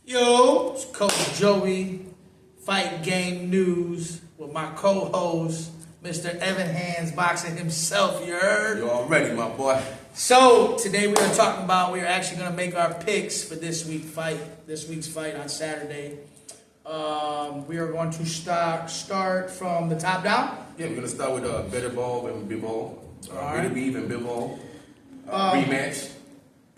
Yo, it's Coach Joey, Fight Game News, with my co-host, Mr. Evan Hands Boxing himself, you heard? You already, my boy. So, today we are talking about, we are actually going to make our picks for this week's fight on Saturday. We are going to start from the top down. Yeah, we're going to start with Bitterball and Bivol. Right. Bitter Beef and Bivol. Rematch.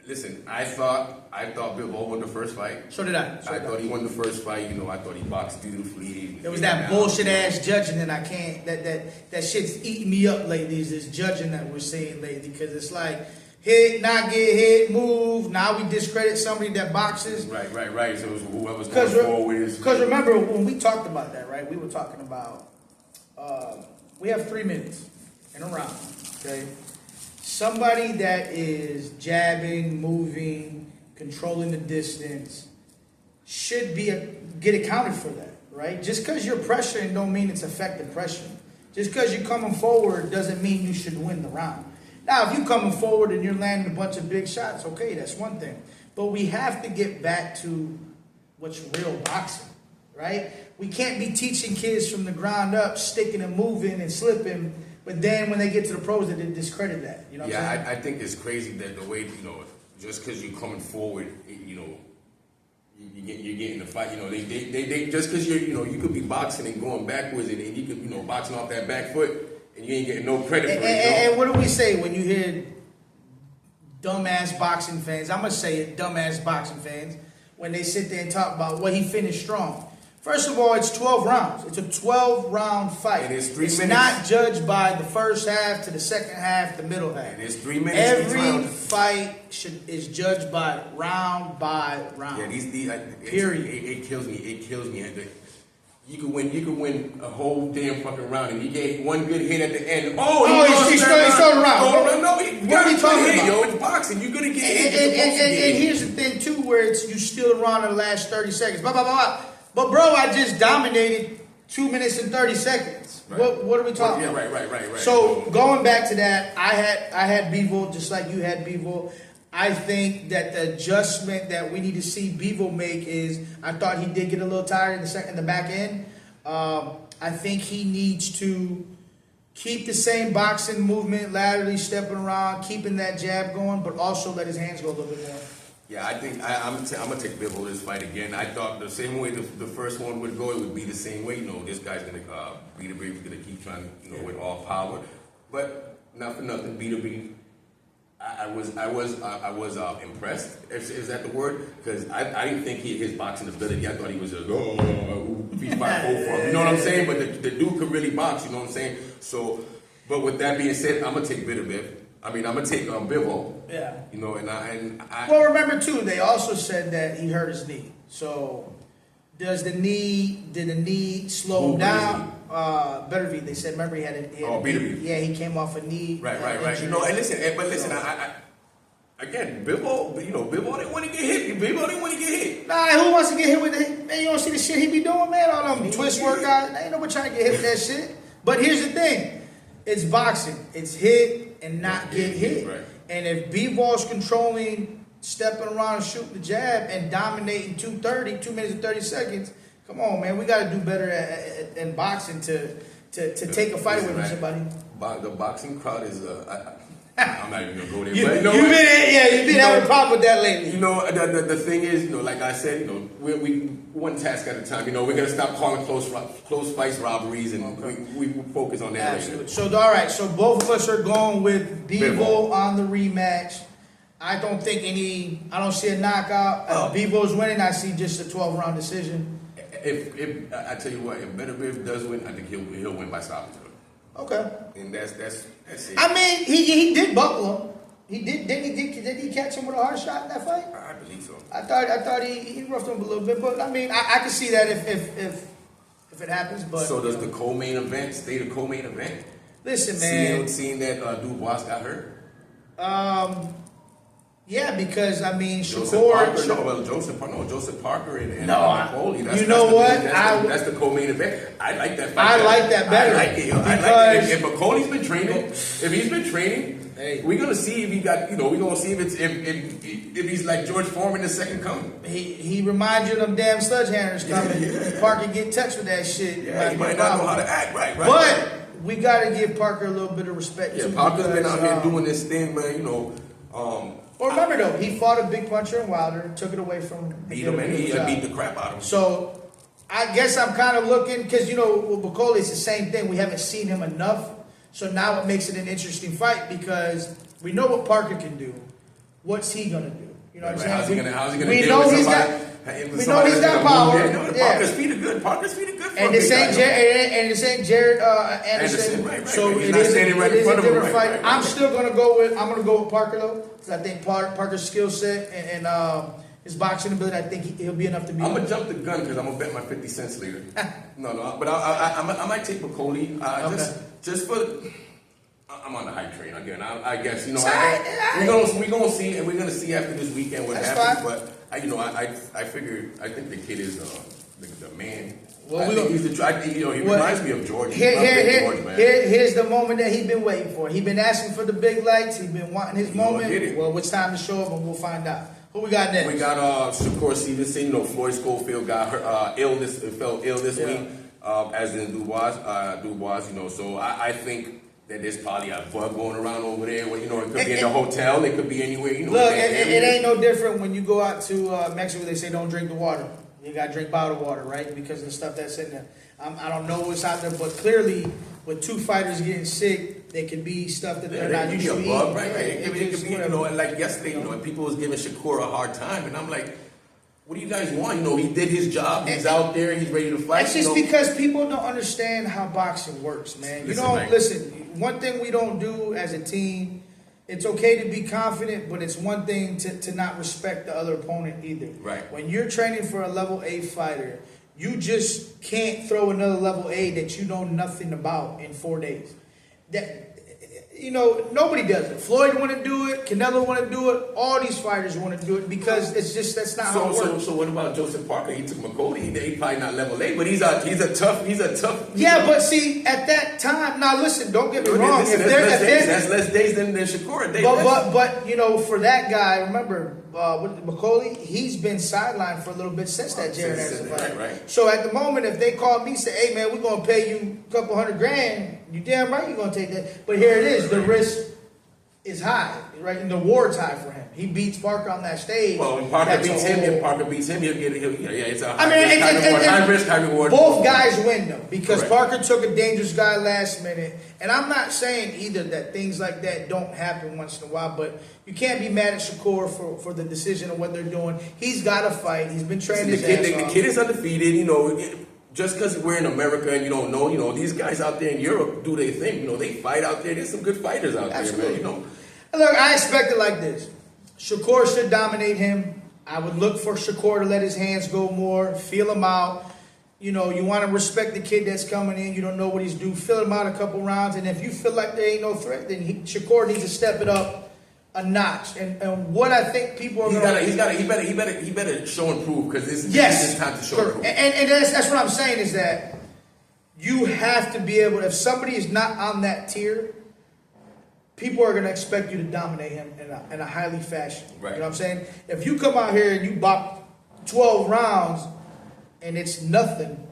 Listen, I thought Bivol won the first fight. So did I. I thought he won the first fight. You know, I thought he boxed beautifully. There was that bullshit ass judging that I can't, that shit's eating me up lately, is this judging that we're seeing lately, because it's like, hit, not get hit, move, now we discredit somebody that boxes. Right. So it was whoever's going forward is. Because remember, when we talked about that, right, we were talking about, we have 3 minutes in a round, okay? Somebody that is jabbing, moving, controlling the distance should get accounted for that, right? Just because you're pressuring don't mean it's effective pressure. Just because you're coming forward doesn't mean you should win the round. Now, if you're coming forward and you're landing a bunch of big shots, okay, that's one thing. But we have to get back to what's real boxing, right? We can't be teaching kids from the ground up, sticking and moving and slipping, but then when they get to the pros, they discredit that. You know what I'm saying? I think it's crazy that the way, just because you're coming forward, you're getting the fight. They just because you could be boxing and going backwards and you could, boxing off that back foot and you ain't getting no credit for it. And what do we say when you hear dumbass boxing fans? I'm going to say it, dumbass boxing fans, when they sit there and talk about, well, he finished strong. First of all, it's 12 rounds. It's a 12-round fight. And it's 3 minutes. It's not judged by the first half to the second half, the middle half. And it's 3 minutes. Every fight is judged by round. Yeah, period. It kills me. It kills me. You could win a whole damn fucking round, and you get one good hit at the end. He's starting the round. No, what are you talking about? Yo, it's boxing. You're gonna get hit. And here's the thing too, where you steal the round in the last 30 seconds. Blah blah blah. But bro, I just dominated 2 minutes and 30 seconds. Right. What are we talking about? Right. So going back to that, I had Bivol just like you had Bivol. I think that the adjustment that we need to see Bivol make is, I thought he did get a little tired in the back end. I think he needs to keep the same boxing movement, laterally stepping around, keeping that jab going, but also let his hands go a little bit more. Yeah, I think I'm gonna take Bivol this fight again. I thought the same way the first one would go, it would be the same way. This guy's gonna Beater Beef is gonna keep trying, with all power. But not for nothing, Beater Beef. I was impressed. Is that the word? Because I didn't think his boxing ability. I thought he was just beat by form. You know what I'm saying? But the dude could really box. You know what I'm saying? So, but with that being said, I'm gonna take Bitter Beef. I'm gonna take Bivol. Yeah. And I. Well, remember too, they also said that he hurt his knee. So, did the knee slow him down? Better Beef. They said, remember he had a Beater Beef. Yeah, he came off a knee. Right. And listen, I again, Bivol. Bivol didn't want to get hit. Bivol didn't want to get hit. Nah, who wants to get hit with it? Man, you don't see the shit he be doing, man. All them twist workouts. Ain't nobody trying to get hit with that shit. But here's the thing: it's boxing. It's hit and not get hit. Right. And if Bivol's controlling, stepping around and shooting the jab and dominating 2 minutes and 30 seconds, come on, man. We got to do better in boxing to take a fight with somebody. The boxing crowd is. I'm not even gonna go there. You've but been having a problem with that lately. The thing is, like I said, we one task at a time. We're gonna stop calling close fights robberies, and we focus on that. Absolutely. So all right, so both of us are going with Bivol on the rematch. I don't see a knockout. Bivol's winning. I see just a 12-round decision. If I tell you what, if Better Beef does win, I think he'll win by stoppage. Okay. And that's it. I mean, he did buckle him. He did. Did he catch him with a hard shot in that fight? I believe so. I thought he roughed him a little bit, but I mean, I can see that if it happens. But so does the co-main event stay the co-main event? Listen, man. Seeing that Dubois got hurt. Yeah, because I mean, Joseph Parker and Foley. You know what? That's the co-main event. I like that fight. I like that better. I like it. If McCauley's been training, Hey. We're gonna see if he got, we're gonna see if he's like George Foreman, the second coming. He reminds you of them damn sledgehammers coming. Parker get touched with that shit. Yeah, he might not know how to act, right? But we gotta give Parker a little bit of respect Yeah, too. Parker's been out here doing this thing, man. Well, remember though, he fought a big puncher in Wilder, took it away from him. Beat him, and he beat the crap out of him. So I guess I'm kind of looking, because with Bacoli, it's the same thing. We haven't seen him enough. So now it makes it an interesting fight because we know what Parker can do. What's he gonna do? You know what I'm saying? How's he gonna we deal know with he's somebody? got. We know he's got power. Yeah. Parker's feet are good. Parker's feet are good. And this ain't Jared Anderson. Right. So He's it not is standing right in a front of him. different fight. Right. I'm still gonna go with. I'm gonna go with Parker though, because I think Parker's skill set and his boxing ability, I think he'll be enough to beat. I'm gonna jump the gun because I'm gonna bet my 50 cents later. No, but I might take Bacoli just for. I'm on the hype train again. I guess we're gonna see, and we're gonna see after this weekend what happens. Fine. But I think the kid is the man. Well, I think he reminds me of George. Here's the moment that he's been waiting for. He's been asking for the big lights. He's been wanting his moment. Well, it's time to show up, and we'll find out. Who we got next? We got Shakur Stevenson. Floyd Schofield fell ill this week, as in Dubois. So I think that there's probably a bug going around over there. Where, it could be in the hotel. It could be anywhere. Look, it ain't no different when you go out to Mexico. They say don't drink the water. You got to drink bottled water, right? Because of the stuff that's in there. I don't know what's out there, but clearly, with two fighters getting sick, there could be stuff that they're not usually eating. Right? It could be, like yesterday, and people was giving Shakur a hard time, and I'm like, what do you guys want? He did his job. He's out there. He's ready to fight. It's just because people don't understand how boxing works, man. Listen. One thing we don't do as a team, it's okay to be confident, but it's one thing to not respect the other opponent either. Right. When you're training for a level A fighter, you just can't throw another level A that you know nothing about in 4 days. Nobody does it. Floyd want to do it. Canelo want to do it. All these fighters want to do it because that's not how it works. So what about Joseph Parker? He took Makoli. He probably not level A, but he's a tough. Yeah, but see, at that time, now listen, don't get me wrong. That's less days than Shakur. But for that guy, remember with Makoli, he's been sidelined for a little bit since that Jared Anderson fight. Right. So at the moment, if they call me, say, "Hey man, we're gonna pay you a couple $100,000," you damn right you're gonna take that. But here it is, the risk is high, right? And the reward's high for him. He beats Parker on that stage. Well, when Parker beats him, he'll get it. It's a high risk, high reward. Both guys win though, because Correct. Parker took a dangerous guy last minute. And I'm not saying either that things like that don't happen once in a while, but you can't be mad at Shakur for the decision of what they're doing. He's got to fight. He's been training his ass off. The kid is undefeated, just because we're in America and you don't know, these guys out there in Europe do their thing. They fight out there. There's some good fighters out Absolutely. there, man. Look, I expect it like this. Shakur should dominate him. I would look for Shakur to let his hands go more, feel him out. You want to respect the kid that's coming in. You don't know what he's due. Fill him out a couple rounds. And if you feel like there ain't no threat, then Shakur needs to step it up a notch. And what I think people are going to... He better show and prove, because this is time to show and prove. And that's what I'm saying is that you have to be able... If somebody is not on that tier, people are going to expect you to dominate him in a highly fashion. Right. You know what I'm saying? If you come out here and you bop 12 rounds and it's nothing,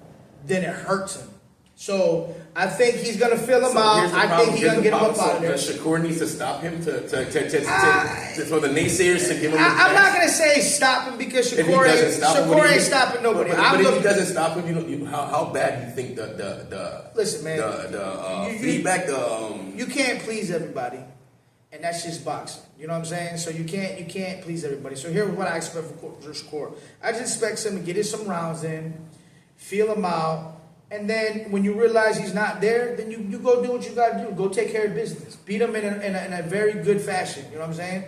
then it hurts him. So I think he's going to fill him out. I think he's going to get him up out of there. Shakur needs to stop him for the naysayers to give him. I'm not going to say stop him because Shakur ain't stopping nobody. But if he doesn't stop him, how bad do you think the listen, man, the feedback you can't please everybody, and that's just boxing. You know what I'm saying? So you can't please everybody. So here's what I expect for Shakur. I just expect him to get some rounds in, feel him out. And then when you realize he's not there, then you go do what you got to do. Go take care of business. Beat him in a very good fashion. You know what I'm saying?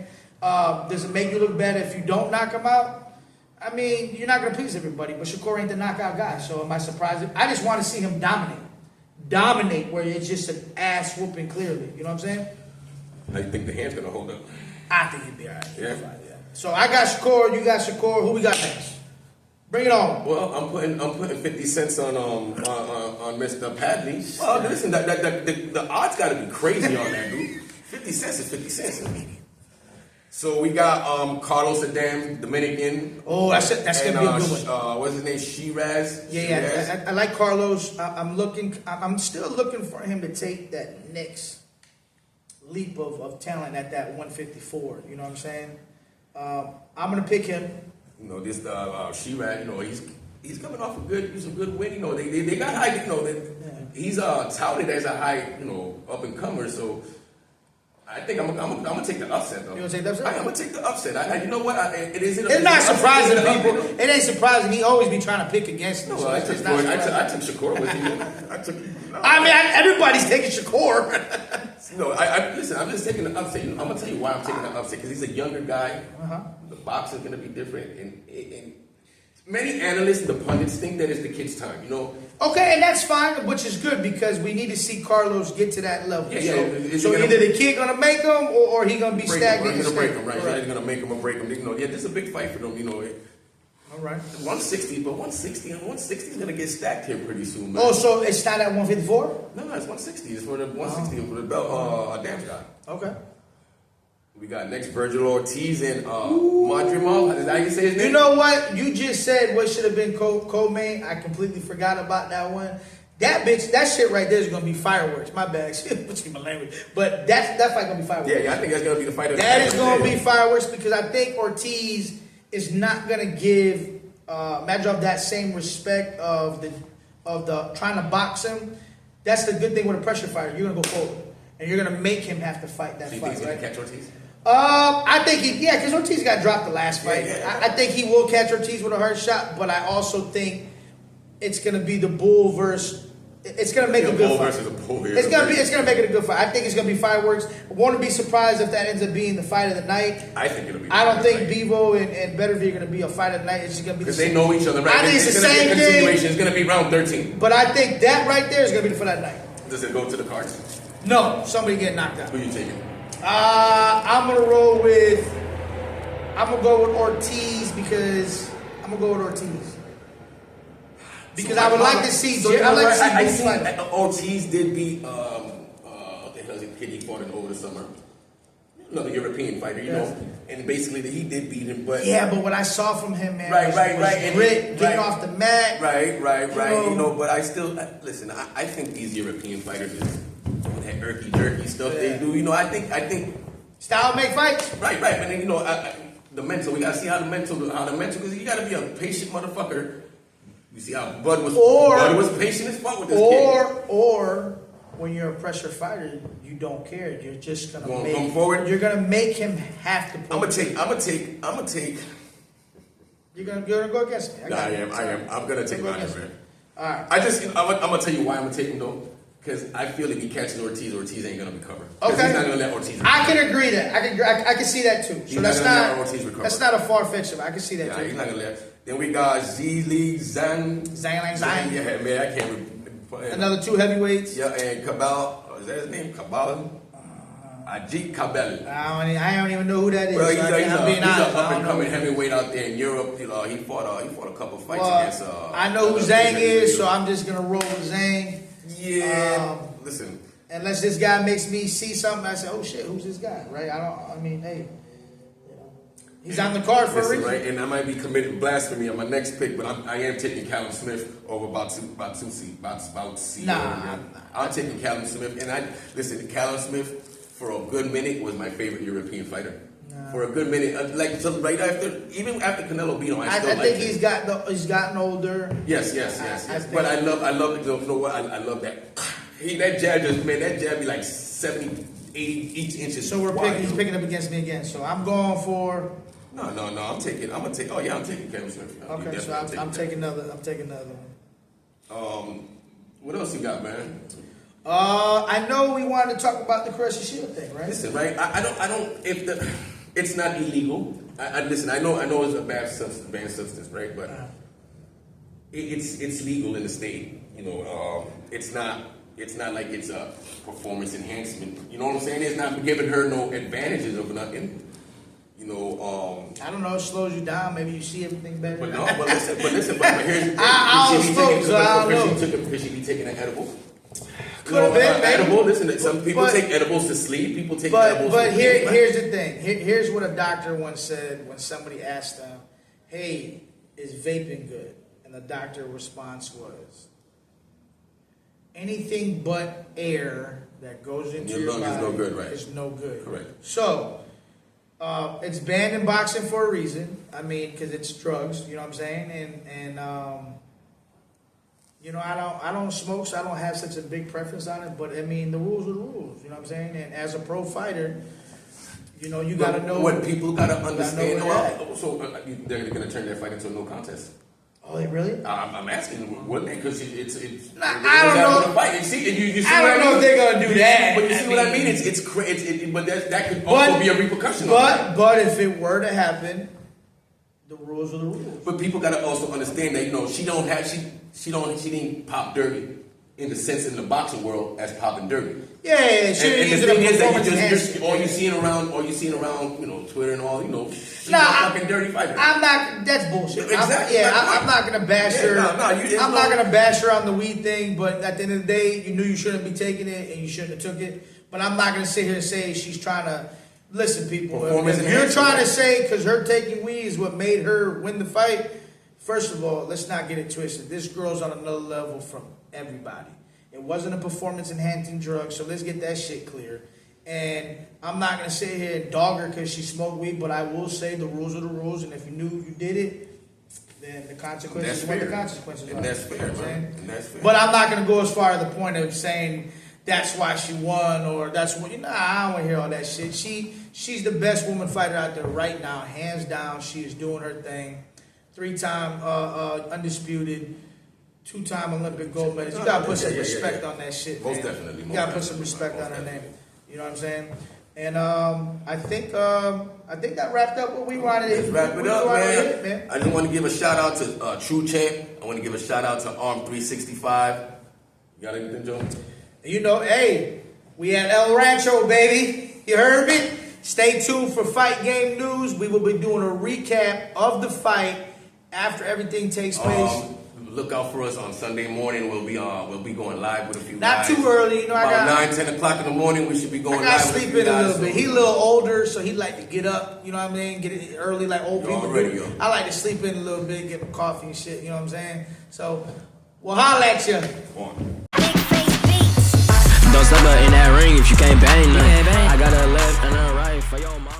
Does it make you look better if you don't knock him out? I mean, you're not going to please everybody, but Shakur ain't the knockout guy. So am I surprised? I just want to see him dominate. Dominate where it's just an ass whooping clearly. You know what I'm saying? How you think the hand's going to hold up? I think he'd be all right. Yeah. So I got Shakur. You got Shakur. Who we got next? Bring it on. Well, I'm putting 50 cents on Mr. Padley. Well, listen, the odds got to be crazy on that, dude. 50 cents is 50 cents. So we got Carlos Adam, Dominican. Oh, that's gonna be a good one. What's his name? Shiraz. Yeah. I like Carlos. I'm still looking for him to take that next leap of talent at that 154. You know what I'm saying? I'm gonna pick him. You know, this Shiraz. You know, he's coming off a good win. You know, they got high. You know, he's touted as a high, you know, up and comer. So I think I'm gonna take the upset though. You gonna take the upset? I'm gonna take the upset. You know what? It's not surprising to people. It ain't surprising. He always be trying to pick against them. No, So I it's took not surprising. I took Shakur with you. I took. No. I mean, everybody's taking Shakur. No, listen. I'm just taking the upset. I'm gonna tell you why I'm taking the upset because he's a younger guy. The boxing's gonna be different, and many analysts and the pundits think that it's the kid's time. You know. Okay, and that's fine, which is good because we need to see Carlos get to that level. Yeah. So either the kid gonna make him or he gonna be stagnant. He's gonna break him, right? He's gonna make him or break him. You know, yeah, this is a big fight for them. You know. All right. 160, but 160 is gonna get stacked here pretty soon, man. Oh, so it's not at 154? No, it's 160. It's for the 160 for the belt. Damn guy. Okay. We got next Virgil Ortiz and Madrimov. Is that how you say his name? You know what? You just said what should have been co-main. I completely forgot about that one. That shit right there is gonna be fireworks. My bad. Excuse my language. But that fight gonna be fireworks. Yeah, I think that's gonna be the fight of the That is gonna be fireworks because I think Ortiz is not gonna give Madrimov that same respect of the trying to box him. That's the good thing with a pressure fighter. You're gonna go forward and you're gonna make him have to fight that So you fight. think he's Right? gonna catch Ortiz? I think because Ortiz got dropped the last fight. Yeah. I think he will catch Ortiz with a hard shot, but I also think it's gonna be the bull versus. It's gonna make a good fight. Versus a bull here. It's gonna make it a good fight. I think it's gonna be fireworks. I won't be surprised if that ends up being the fight of the night. I think it'll be. I don't think Bivol and Beterbiev are gonna be a fight of the night. It's just gonna be because they know each other, right? I think it's the gonna be same a thing. continuation. It's gonna be round 13. But I think that right there is gonna be the fight of the night. Does it go to the cards? No, somebody get knocked out. Who you taking? I'm gonna roll with. I'm gonna go with Ortiz because Because I would like to see. I like to see I both see fight. Ortiz did beat what the hell is it? Kid he fought in over the summer. Another European fighter, you know, and basically he did beat him, but Yeah, but what I saw from him, man, Right, was and grit, getting off the mat. Right. know. You know, but I still listen. I think these European fighters is with that irky jerky stuff they do. You know, I think Style make fights. right. But then, you know, the mental. We gotta see how the mental, because you gotta be a patient motherfucker. You see how Bud was patient as fuck with this kid. Or when you're a pressure fighter, you don't care. You're just gonna come forward. You're gonna make him have to. I'm gonna take. You're gonna go against me. I am. I'm gonna take mine, man. All right. I'm gonna tell you why I'm gonna take him though. Because I feel if he catches Ortiz ain't gonna recover. Okay. He's not gonna let Ortiz recover. I can agree that. I can see that too. So that's not a far fetched. I can see that too. He's not gonna let. Then we got Zhili Zhang. Zhang. Yeah, man, I can't. Another two heavyweights. Yeah, and Cabal. Is that his name? Cabal. Ajit Cabal. I don't even know who that is. Well, he's being an honest. up and coming heavyweight out there in Europe. You know, he fought a couple fights Well, against. I know who Zhang is, so I'm just gonna roll with Zhang. Yeah. Listen. Unless this guy makes me see something, I say, "Oh shit, who's this guy?" Right? Hey, he's on the card for a reason. Right? And I might be committing blasphemy on my next pick, but I am taking Callum Smith over Bautsy. Nah. I'm taking Callum Smith, and Callum Smith for a good minute was my favorite European fighter. For a good minute, right after Canelo beat him, I still think he's gotten older. Yes. But I love you know what? I love that. That jab be like 70, 80 each inches. So he's picking up against me again. So I'm going for. No. I'm taking Callum Smith. Okay, so I'm taking another one. What else you got, man? I know we wanted to talk about the Caressa Shield thing, right? Listen, right? I don't. It's not illegal. Listen. I know it's a banned substance, right? But it's legal in the state. You know, it's not like it's a performance enhancement. You know what I'm saying? It's not giving her no advantages of nothing. You know, I don't know. It slows you down. Maybe you see everything better. But listen. But here's the thing. I don't know. Could she be taking an edible? Could have been, maybe. edible. Listen, some people But- take edibles to sleep. People take edibles. But to here's the thing. Here's what a doctor once said when somebody asked them, "Hey, is vaping good?" And the doctor response was, "Anything but air that goes into Your your lung body is no good, right? is no good." Correct. So it's banned in boxing for a reason. I mean, because it's drugs. You know what I'm saying? And you know, I don't smoke, so I don't have such a big preference on it. But I mean, the rules are the rules. You know what I'm saying? And as a pro fighter, you know, you got to know what people gotta understand. where they're at. So they're gonna turn their fight into a no contest. Oh, they really? I'm asking, wouldn't they? Because it's. Nah, I don't know. Fight. You see, you see I what don't know if they're gonna do that. But you see what I mean? But that could also be a repercussion. on that. But if it were to happen, the rules are the rules. But people gotta also understand that she didn't pop dirty in the sense in the boxing world as popping dirty. Yeah, she didn't use And the it thing as is that performance enhancement. all you seeing around, Twitter and all, she's Nah, a fucking dirty fighter. I'm not. That's bullshit. Exactly. I'm not gonna bash her. I'm not gonna bash her on the weed thing. But at the end of the day, you knew you shouldn't be taking it, and you shouldn't have took it. But I'm not gonna sit here and say she's trying to. Listen, people. Performance If you're enhancement. trying to say because her taking weed is what made her win the fight, first of all, let's not get it twisted. This girl's on another level from everybody. It wasn't a performance enhancing drug, so let's get that shit clear. And I'm not gonna sit here and dog her because she smoked weed, but I will say the rules are the rules, and if you knew you did it, then the consequences That's are what the fair. consequences And are. that's You know fair, what I'm man. saying? And that's fair. But I'm not gonna go as far to the point of saying that's why she won or that's what I don't wanna hear all that shit. She's the best woman fighter out there right now, hands down. She is doing her thing. 3-time undisputed. 2-time Olympic gold medalist. You gotta put some respect on that shit, man. Most definitely. You gotta put some respect on her name. You know what I'm saying? And I think that wrapped up what we wanted. Let's wrap it up, hit, man. I just want to give a shout out to True Champ. I want to give a shout out to Arm 365. You got anything, Joe? You know, hey, we at El Rancho, baby. You heard me? Stay tuned for Fight Game News. We will be doing a recap of the fight after everything takes place. Look out for us on Sunday morning. We'll be going live with a few Not guys. too early, I About got 9-10 o'clock in the morning. We should be going I got live with a sleep few in a guys, little bit. so- He a little older, so he like to get up. You know what I mean? Get it early like old You're people already do. young. I like to sleep in a little bit, get my coffee and shit. You know what I'm saying? So, we'll holla at you. On. Don't step up in that ring if you can't bang nothing. I got a left and a right for your mama.